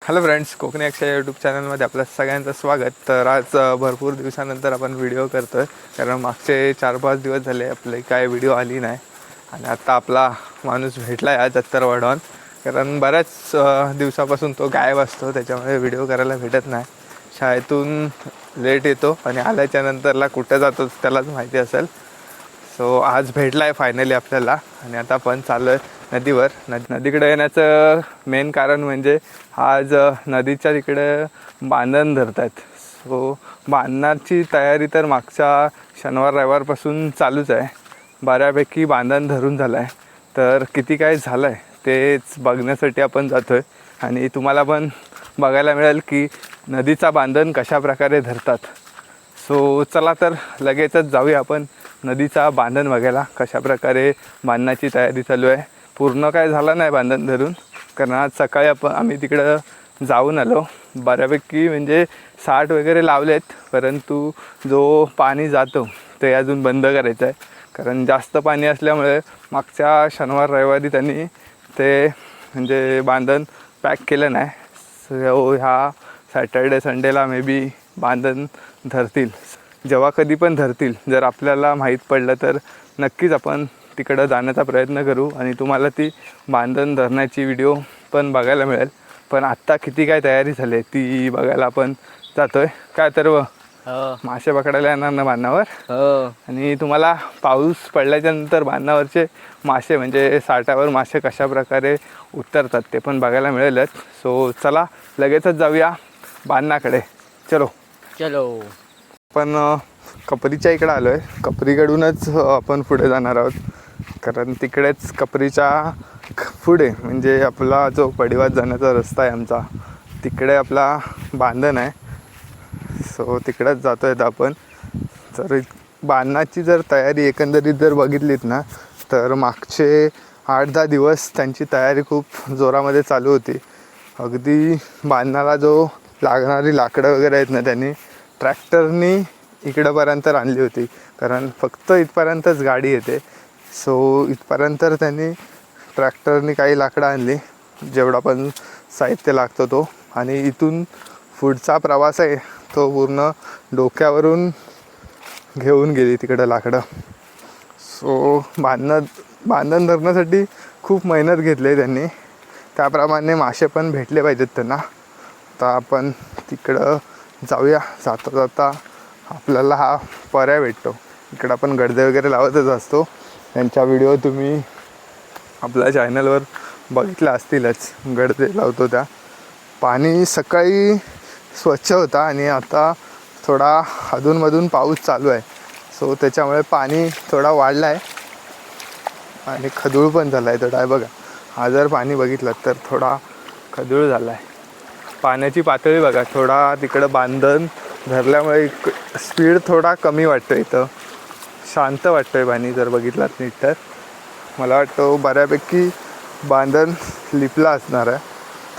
Hello friends, Konkani अक्षय YouTube चॅनलमध्ये आपल्या सगळ्यांचं स्वागत. तर आज भरपूर दिवसानंतर आपण व्हिडिओ करतो आहे, कारण मागचे 4-5 दिवस झाले आपले काय व्हिडिओ आली नाही. आणि आता आपला माणूस भेटला आहे आज अत्तरवाडहून, कारण बऱ्याच दिवसापासून तो गायब असतो, त्याच्यामुळे व्हिडिओ करायला भेटत नाही. शाळेतून लेट येतो आणि आल्याच्या नंतरला कुठं जातो त्यालाच माहिती असेल. सो आज भेटला आहे फायनली आपल्याला. आणि आता आपण चाललो आहे नदीवर. नदीकडे येण्याचं मेन कारण म्हणजे आज नदीच्या तिकडे बांधण धरत आहेत. सो बांधण्याची तयारी तर मागच्या शनिवार रविवारपासून चालूच आहे. बऱ्यापैकी बांधण धरून झालं आहे. तर किती काय झालं आहे तेच बघण्यासाठी आपण जातो आहे. आणि तुम्हाला पण बघायला मिळेल की नदीचा बांधण कशा प्रकारे धरतात. सो चला तर लगेचच जाऊया आपण नदीचा बांधण बघायला, कशा प्रकारे बांधण्याची तयारी चालू आहे. पूर्ण काय झालं नाही बांधण धरून, कारण आज सकाळी आम्ही तिकडं जाऊन आलो. बऱ्यापैकी म्हणजे 60 वगैरे लावलेत, परंतु जो पाणी जातो ते अजून बंद करायचं आहे. कारण जास्त पाणी असल्यामुळे मागच्या शनिवार रविवारी त्यांनी ते म्हणजे बांधण पॅक केलं नाही. सो ह्या सॅटर्डे संडेला मे बी बांधण धरतील. जेव्हा कधी पण धरतील, जर आपल्याला माहीत पडलं तर नक्कीच आपण तिकडं जाण्याचा प्रयत्न करू आणि तुम्हाला ती बांधण धरण्याची व्हिडिओ पण बघायला मिळेल. पण आत्ता किती काय तयारी झाली आहे ती बघायला आपण जातो आहे. काय तर मासे पकडायला येणार ना बांधावर. आणि तुम्हाला पाऊस पडल्याच्यानंतर बांधावरचे मासे म्हणजे साठावर मासे कशा प्रकारे उतरतात ते पण बघायला मिळेलच. सो चला लगेचच जाऊया बांधण्याकडे. चलो चलो. पण कपरीच्या इकडं आलो आहे. कपरीकडूनच आपण पुढे जाणार आहोत, कारण तिकडेच कपरीच्या पुढे म्हणजे आपला जो पडिवात जाण्याचा रस्ता आहे आमचा, तिकडे आपला बांधण आहे. सो तिकडेच जातो आहेत आपण. तर बांधण्याची जर तयारी एकंदरीत जर बघितलीत ना, तर मागचे 8-10 दिवस त्यांची तयारी खूप जोरामध्ये चालू होती. अगदी बांधण्याला जो लागणारी लाकडं वगैरे आहेत ना, त्यांनी ट्रॅक्टरनी इकडंपर्यंत आणली होती, कारण फक्त इथपर्यंतच गाडी येते. सो इथपर्यंत त्यांनी ट्रॅक्टरनी काही लाकडं आणली, जेवढा पण साहित्य लागतो तो. आणि इथून पुढचा प्रवास आहे तो पूर्ण डोक्यावरून घेऊन गेली तिकडं लाकडं. सो बांधण धरण्यासाठी खूप मेहनत घेतली आहे त्यांनी. त्याप्रमाणे मासे पण भेटले पाहिजेत त्यांना. आता आपण तिकडं जाऊया. जाता जाता आपल्याला हा पर्याय भेटतो. इकडं आपण गडदे वगैरे लावतच असतो. त्यांच्या व्हिडिओ तुम्ही आपल्या चॅनलवर बघितल्या असतीलच, गडदे लावतो त्या. पाणी सकाळी स्वच्छ होता आणि आता थोडा अधूनमधून पाऊस चालू आहे. सो त्याच्यामुळे पाणी थोडा वाढला आहे आणि खदूळ पण झाला आहे थोडा. आहे बघा, हा जर पाणी बघितलं तर थोडा खदूळ झाला आहे. पाण्याची पातळी बघा, थोडा तिकडं बांधण धरल्यामुळे स्पीड थोडा कमी वाटतो. इथं शांत वाटतं आहे पाणी जर बघितलात नीट तर. मला वाटतं बऱ्यापैकी बांधण लिपला असणार आहे,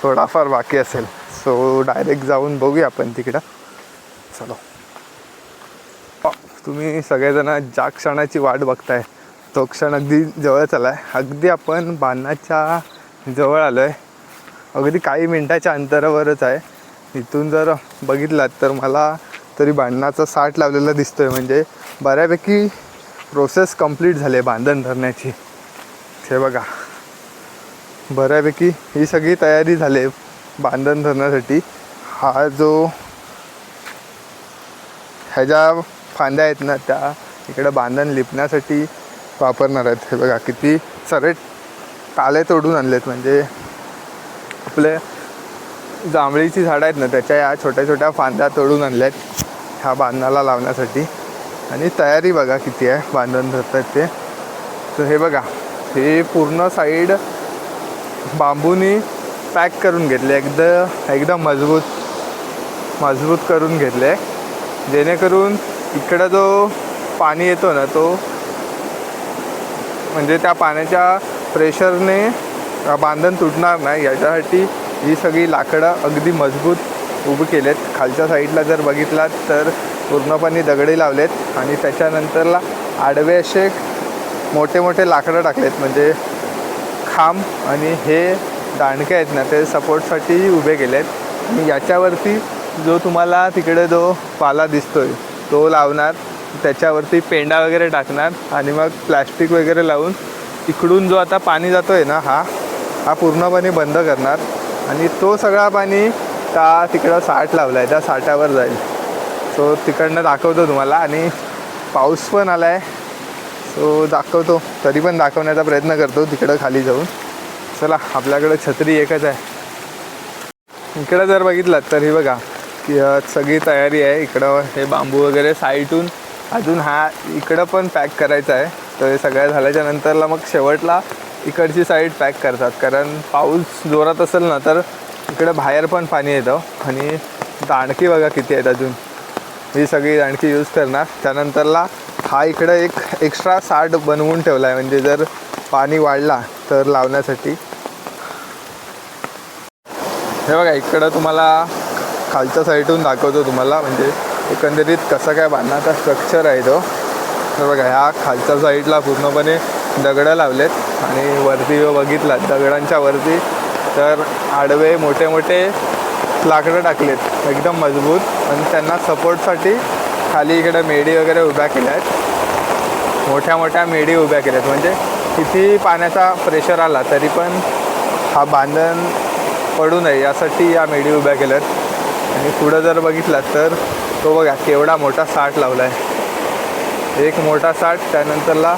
थोडाफार बाकी असेल. सो डायरेक्ट जाऊन बघूया आपण तिकडं. चलो. तुम्ही सगळेजण ज्या क्षणाची वाट बघताय तो क्षण अगदी जवळ आला आहे. अगदी आपण बांधण्याच्या जवळ आलो आहे. अगदी काही मिनटाच्या अंतरावरच आहे. इथून जर बघितलात तर मला तरी बांधण्याचा 60 लावलेला दिसतो आहे. म्हणजे बऱ्यापैकी प्रोसेस कंप्लीट झाली आहे बांधण धरण्याची. हे बघा, बऱ्यापैकी ही सगळी तयारी झाली आहे बांधण धरण्यासाठी. हा जो ह्याच्या फांद्या आहेत ना, त्या इकडं बांधण लिपण्यासाठी वापरणार आहेत. हे बघा किती सारे ताले तोडून आणलेत. म्हणजे आपले जांभळीची झाडं आहेत ना, त्याच्या या छोट्या छोट्या फांद्या तोडून आणल्यात ह्या बांधणाला लावण्यासाठी. आणि तयारी बघा किती आहे बांधण धरतात ते. तर हे बघा, हे पूर्ण साईड बांबूनी पॅक करून घेतले, एकदम मजबूत करून घेतले, जेणेकरून इकडं जो पाणी येतो ना, तो म्हणजे त्या पाण्याच्या प्रेशरने बांधण तुटणार नाही याच्यासाठी ही सगळी लाकडं अगदी मजबूत उभी केलेत. खालच्या साईडला जर बघितलात तर पूर्णपणे दगडे लावलेत आणि त्याच्यानंतरला आडवे असे मोठे मोठे लाकडं टाकलेत, म्हणजे खांब. आणि हे दांडके आहेत ना ते सपोर्टसाठी उभे केले आहेत आणि याच्यावरती जो तुम्हाला तिकडे जो पाला दिसतोय तो लावणार, त्याच्यावरती पेंडा वगैरे टाकणार आणि मग प्लॅस्टिक वगैरे लावून इकडून जो आता पाणी जातो आहे ना हा पूर्णपणे बंद करणार आणि तो सगळा पाणी त्या तिकडं साठ लावला आहे त्या साठावर जाईल. सो तिकडनं दाखवतो तुम्हाला आणि पाऊस पण आला आहे सो दाखवतो, तरी पण दाखवण्याचा प्रयत्न करतो तिकडं खाली जाऊन. चला आपल्याकडं छत्री एकच आहे. इकडं जर बघितलं तर ही बघा की सगळी तयारी आहे. इकडं हे बांबू वगैरे साईडून अजून हा इकडं पण पॅक करायचा आहे. तर हे सगळं झाल्याच्या नंतरला मग शेवटला इकडची साईड पॅक करतात, कारण पाऊस जोरात असेल ना तर इकडं बाहेर पण पाणी येतं. आणि दांडकी बघा किती आहेत अजून, ही सगळी दांडकी यूज करणार. त्यानंतरला हा इकडं एक एक्स्ट्रा साठ बनवून ठेवला आहे, म्हणजे जर पाणी वाढला तर लावण्यासाठी. हे बघा इकडं तुम्हाला खालच्या साईडून दाखवतो तुम्हाला, म्हणजे एकंदरीत कसं काय बांधण्याचा स्ट्रक्चर आहे तो. हे बघा ह्या खालच्या साईडला पूर्णपणे दगडं लावलेत आणि वरती बघितला दगडांच्या वरती तर आडवे मोठे मोठे लाकडं टाकलेत एकदम मजबूत आणि त्यांना सपोर्टसाठी खाली इकडे मेडी वगैरे उभ्या केल्या आहेत. मोठ्या मोठ्या मेडी उभ्या केल्यात, म्हणजे किती पाण्याचा प्रेशर आला तरी पण हा बांधण पडू नये यासाठी या मेडी उभ्या केल्यात. आणि पुढं जर बघितलात तर तो बघा केवढा मोठा साठ लावला आहे, एक मोठा साठ, त्यानंतरला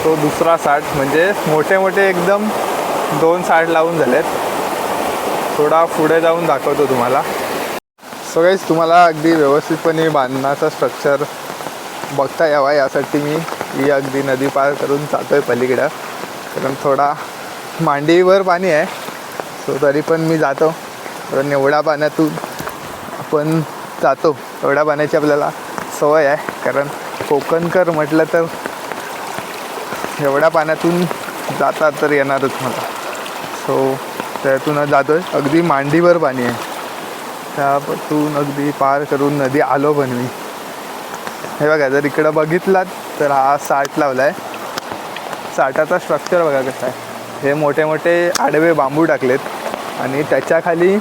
तो दुसरा साठ, म्हणजे मोठे मोठे एकदम 2 साठ लावून झालेत. थोडा पुढे जाऊन दाखवतो तुम्हाला. सो गाईस तुम्हाला अगदी व्यवस्थितपणे बांधण्याचा स्ट्रक्चर बघता यावा यासाठी मी ही अगदी नदी पार करून जातो आहे पलीकडं, कारण थोडा मांडीवर पाणी आहे. सो तरी पण मी जातो, कारण एवढ्या पाण्यातून आपण जातो, एवढ्या पाण्याची आपल्याला सवय आहे. कारण कोकणकर म्हटलं तर एवढ्या पाण्यातून जातात तर येणारच मला. सो त्यातूनच जातो आहे, अगदी मांडीवर पाणी आहे, त्यापासून अगदी पार करून नदी आलो पण मी. हे बघा जर इकडं बघितलात तर हा साठ लावला आहे. साठाचा स्ट्रक्चर बघा कसं आहे, हे मोठे मोठे आडवे बांबू टाकलेत आणि त्याच्याखाली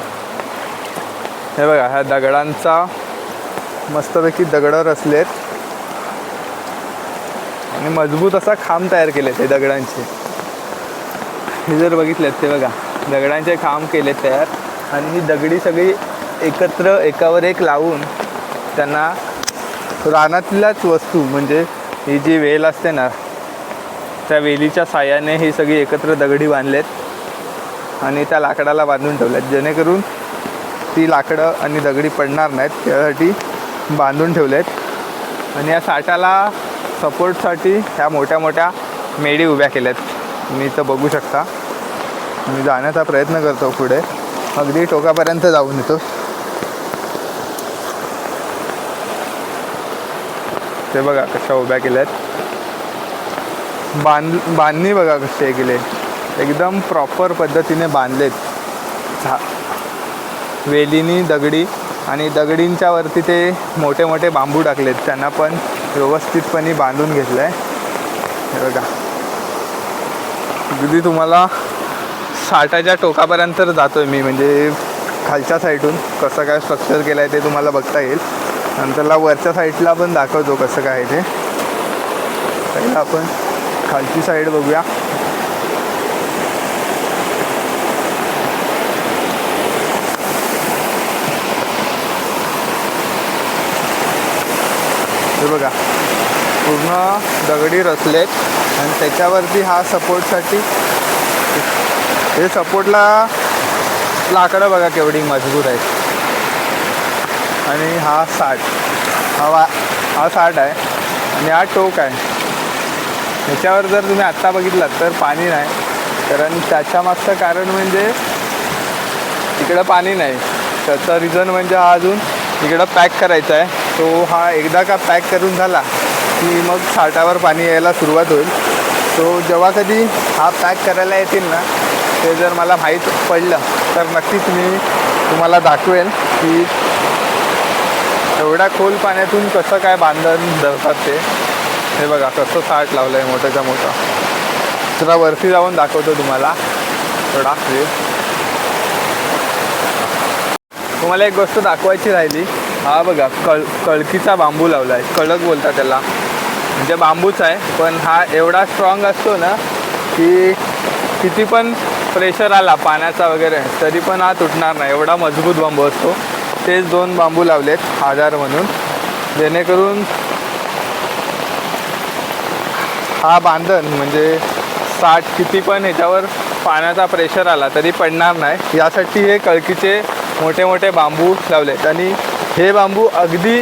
हे बघा ह्या दगडांचा मस्तपैकी दगडं रचलेत आणि मजबूत असा खांब तयार केले ते दगडांचे. हे जर बघितलेत ते बघा दगडांचे खांब केले तयार आणि ही दगडी सगळी एकत्र एकावर एक लावून त्यांना रानातल्याच वस्तू, म्हणजे ही जी वेल असते ना त्या वेलीच्या साह्याने ही सगळी एकत्र दगडी बांधलेत आणि त्या लाकडाला बांधून ठेवल्यात, जेणेकरून ती लाकडं आणि दगडी पडणार नाहीत त्यासाठी बांधून ठेवलेत. आणि या साठाला सपोर्टसाठी ह्या मोठ्या मोठ्या मेडी उभ्या केल्यात. तुम्ही इथं बघू शकता. मी जाण्याचा प्रयत्न करतो पुढे, अगदी टोकापर्यंत जाऊन येतो. ते बघा कशा उभ्या केल्यात, बांधणी बघा कसे केले, एकदम प्रॉपर पद्धतीने बांधलेत वेलीनी दगडी, आणि दगडींच्या वरती ते मोठे मोठे बांबू टाकलेत, त्यांना पण व्यवस्थितपणे बांधून घेतलं आहे. हे बघा अगदी तुम्हाला साठाच्या टोकापर्यंत जातो आहे मी, म्हणजे खालच्या साईडून कसं काय स्ट्रक्चर केलं आहे ते तुम्हाला बघता येईल. नंतरला वरच्या साईडला पण दाखवतो कसं काय ते. पहिला आपण खालची साईड बघूया. हे बघा पूर्ण दगडी रचलेत आणि त्याच्यावरती हा सपोर्टसाठी, हे सपोर्टला लाकडं बघा केवढी मजबूत आहेत. आणि हा साठ, हा साठ आहे आणि हा टोक आहे. ह्याच्यावर जर तुम्ही आत्ता बघितलात तर पाणी नाही, कारण त्याच्या मागचं कारण म्हणजे इकडं पाणी नाही. त्याचं रिझन म्हणजे हा अजून इकडं पॅक करायचा आहे. तो हा एकदा का पॅक करून झाला की मग साठावर पाणी यायला सुरुवात होईल. तो जेव्हा कधी हा पॅक करायला येतील ना, ते जर मला माहीत पडलं तर नक्कीच मी तुम्हाला दाखवेन की एवढ्या खोल पाण्यातून कसं काय बांधण धरतात ते. हे बघा कसं साठ लावलं आहे मोठ्याच्या मोठं. जरा वरती जाऊन दाखवतो तुम्हाला थोडा वेळ. तुम्हाला एक गोष्ट दाखवायची राहिली. हा बघा कळकीचा बांबू लावला आहे, कळक बोलतात त्याला. म्हणजे बांबूच आहे, पण हा एवढा स्ट्रॉंग असतो ना की किती पण प्रेशर आला पाण्याचा वगैरे तरी पण हा तुटणार नाही, एवढा मजबूत बांबू असतो. तेच 2 बांबू लावलेत आधार म्हणून, जेणेकरून हा बांधण म्हणजे 60 किती पण ह्याच्यावर पाण्याचा प्रेशर आला तरी पडणार नाही, यासाठी हे कळकीचे मोठे मोठे बांबू लावलेत. आणि हे बांबू अगदी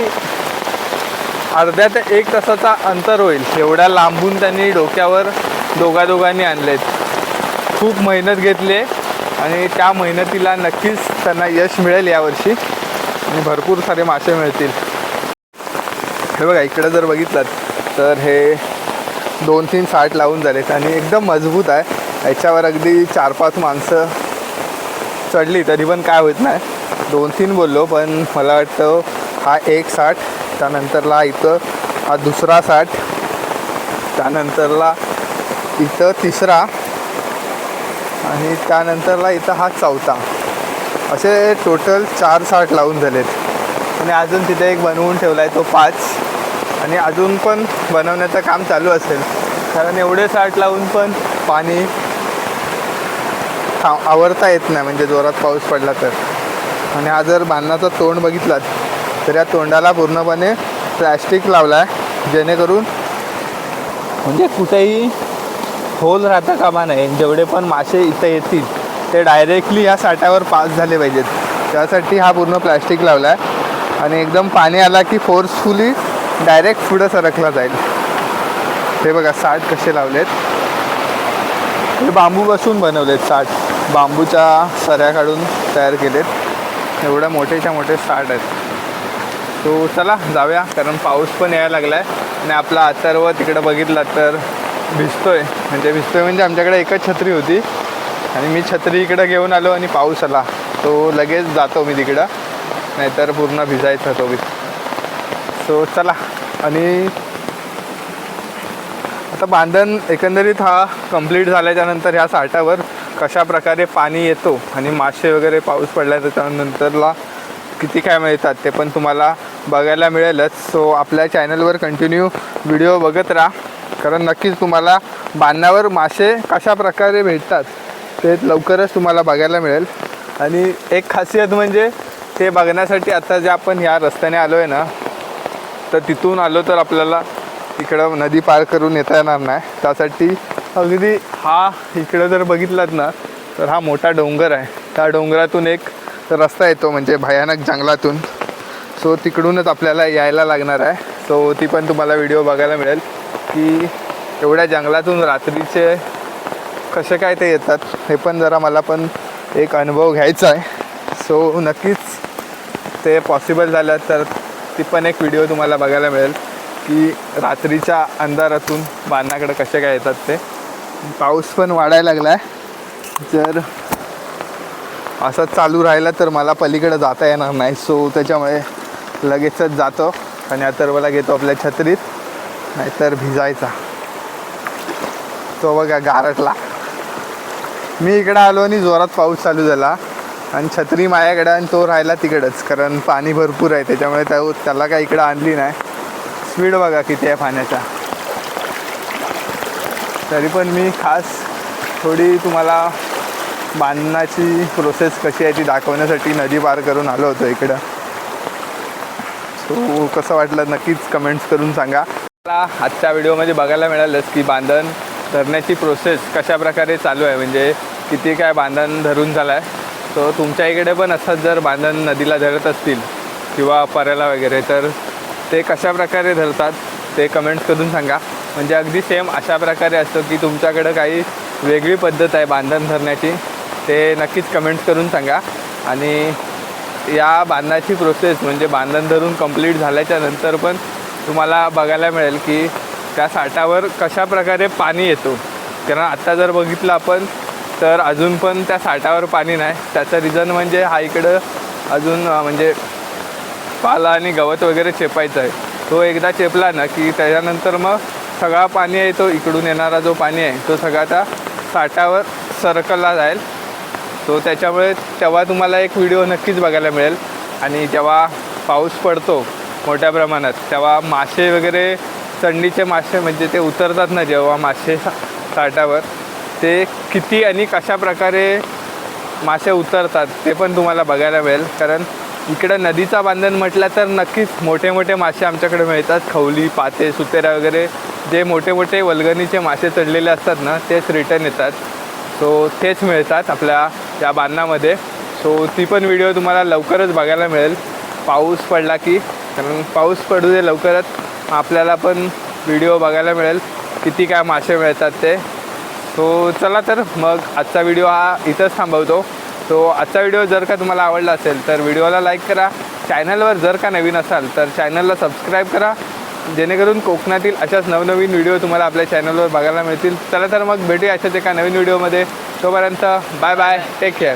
अर्ध्या ते 1 तासाचा अंतर होईल एवढ्या लांबून त्यांनी डोक्यावर दोघांनी आणलेत. खूप मेहनत घेतली आणि त्या मेहनतीला नक्कीच त्यांना यश मिळेल यावर्षी आणि भरपूर सारे मासे मिळतील. हे बघा इकडे जर बघितलात तर हे 2-3 साठ लावून झालेत आणि एकदम मजबूत आहे. याच्यावर अगदी 4-5 माणसं चढली तरी पण काय होत नाही. 2-3 बोललो, पण मला वाटतं हा 1 साठ, त्यानंतरला इथं हा दुसरा साठ, त्यानंतरला इथं तिसरा आणि त्यानंतरला इथं हा चौथा. असे टोटल 4 साठ लावून झालेत. आणि अजून तिथे एक बनवून ठेवला आहे तो 5, आणि अजून पण बनवण्याचं काम चालू असेल, कारण एवढे साठ लावून पण पाणी आवरता येत नाही म्हणजे जोरात पाऊस पडला तर. आणि हा जर बांधण्याचा तोंड बघितलात तर या तोंडाला पूर्णपणे प्लॅस्टिक लावला आहे, जेणेकरून म्हणजे कुठेही होल राहता कामा नये. जेवढे पण मासे इथं येतील ते डायरेक्टली ह्या साठावर पास झाले पाहिजेत, त्यासाठी हा पूर्ण प्लॅस्टिक लावला आहे. आणि एकदम पाणी आला की फोर्सफुली डायरेक्ट पुढं सरकला जाईल. हे बघा साठ कसे लावलेत, हे बांबू बसून बनवलेत साठ, बांबूच्या सऱ्या काढून तयार केलेत. एवढ्या मोठेच्या मोठे साठ आहेत. तो चला जाऊया, कारण पाऊस पण यायला लागला आहे आणि आपला अथर्व तिकडं बघितला तर भिजतोय. म्हणजे आमच्याकडे एकच छत्री होती आणि मी छत्री इकडं घेऊन आलो आणि पाऊस आला, तो लगेच जातो मी तिकडं, नाहीतर पूर्ण भिजायचा तो बी. सो चला. आणि आता बांधण एकंदरीत हा कंप्लीट झाल्याच्यानंतर ह्या साठावर कशा प्रकारे पाणी येतो आणि मासे वगैरे पाऊस पडला त्याच्यानंतरला किती काय मिळतात ते पण तुम्हाला बघायला मिळेलच. सो आपल्या चॅनलवर कंटिन्यू व्हिडिओ बघत राहा, कारण नक्कीच तुम्हाला बांधण्यावर मासे कशा प्रकारे भेटतात ते लवकरच तुम्हाला बघायला मिळेल. आणि एक खासियत म्हणजे ते बघण्यासाठी आता जे आपण ह्या रस्त्याने आलो आहे ना, तर तिथून आलो तर आपल्याला इकडं नदी पार करून येता येणार नाही. त्यासाठी अगदी हा इकडं जर बघितलात ना तर हा मोठा डोंगर आहे, त्या डोंगरातून एक रस्ता येतो म्हणजे भयानक जंगलातून. सो तिकडूनच आपल्याला यायला लागणार आहे. सो ती पण तुम्हाला व्हिडिओ बघायला मिळेल की एवढ्या जंगलातून रात्रीचे कसे काय ते येतात, हे पण जरा मला पण एक अनुभव घ्यायचा आहे. सो नक्कीच ते पॉसिबल झालं तर ती पण एक व्हिडिओ तुम्हाला बघायला मिळेल की रात्रीच्या अंधारातून बांधण्याकडे कसे काय येतात ते. पाऊस पण वाढायला लागला आहे, जर असंच चालू राहिलं तर मला पलीकडे जाता येणार नाही. सो त्याच्यामुळे लगेचच जातो आणि अथर्वला घेतो आपल्या छत्रीत, नाहीतर भिजायचा. तो बघा गारटला. मी इकडं आलो आणि जोरात पाऊस चालू झाला आणि छत्री माझ्याकडं आणि तो राहिला तिकडंच, कारण पाणी भरपूर आहे त्याच्यामुळे त्याला काय इकडं आणली नाही. स्पीड बघा किती आहे पाण्याचा. तरी पण मी खास थोडी तुम्हाला बांधण्याची प्रोसेस कशी आहे ती दाखवण्यासाठी नदी पार करून आलो होतो इकडं. सो कसं वाटलं नक्कीच कमेंट्स करून सांगा. मला आजच्या व्हिडिओमध्ये बघायला मिळालंच की बांधण धरण्याची प्रोसेस कशा प्रकारे चालू आहे, म्हणजे किती काय बांधण धरून झालं आहे. सो तुमच्या इकडे पण असंच जर बांधण नदीला धरत असतील किंवा पऱ्याला वगैरे, तर ते कशा प्रकारे धरतात ते कमेंट्स करून सांगा. म्हणजे अगदी सेम अशा प्रकारे असतं की तुमच्याकडं काही वेगळी पद्धत आहे बांधण धरण्याची, ते नक्कीच कमेंट्स करून सांगा. आणि या बांधण्याची प्रोसेस म्हणजे बांधण धरून कंप्लीट झाल्याच्या नंतर पण तुम्हाला बघायला मिळेल की त्या साठावर कशा प्रकारे पाणी येतो. कारण आत्ता जर बघितलं आपण तर अजून पण त्या साठावर पाणी नाही. त्याचं रिझन म्हणजे हा इकडं अजून म्हणजे पाला आणि गवत वगैरे चेपायचा आहे. तो एकदा चेपला ना की त्याच्यानंतर मग सगळा पाणी आहे तो इकडून येणारा जो पाणी आहे तो सगळा त्या साठावर सरकला जाईल. सो त्याच्यामुळे तेव्हा तुम्हाला एक व्हिडिओ नक्कीच बघायला मिळेल. आणि जेव्हा पाऊस पडतो मोठ्या प्रमाणात तेव्हा मासे वगैरे, चंडीचे मासे म्हणजे ते उतरतात ना जेव्हा मासे साठावर, ते किती आणि कशा प्रकारे मासे उतरतात ते पण तुम्हाला बघायला मिळेल. कारण इकडं नदीचा बांधण म्हटलं तर नक्कीच मोठे मोठे मासे आमच्याकडे मिळतात. खवली, पाते, सुतेरा वगैरे जे मोठे मोठे वल्गणीचे मासे चढलेले असतात ना तेच रिटर्न येतात. सो तेच मिळतात आपल्या या बांधणामध्ये. सो ती पण व्हिडिओ तुम्हाला लवकरच बघायला मिळेल पाऊस पडला की. कारण पाऊस पडू दे लवकरच, आपल्याला पण व्हिडिओ बघायला मिळेल किती काय मासे मिळतात ते. सो चला तर मग आजचा व्हिडिओ हा इथंच थांबवतो. सो आजचा व्हिडिओ जर का तुम्हाला आवडला असेल तर व्हिडिओला लाईक करा. चॅनलवर जर का नवीन असाल तर चॅनलला सबस्क्राईब करा, जेणेकरून कोकणातील अशाच नवनवीन व्हिडिओ तुम्हाला आपल्या चॅनलवर बघायला मिळतील. चला तर मग भेटूया अशाच एका नवीन व्हिडिओमध्ये. तोपर्यंत बाय बाय, टेक केअर.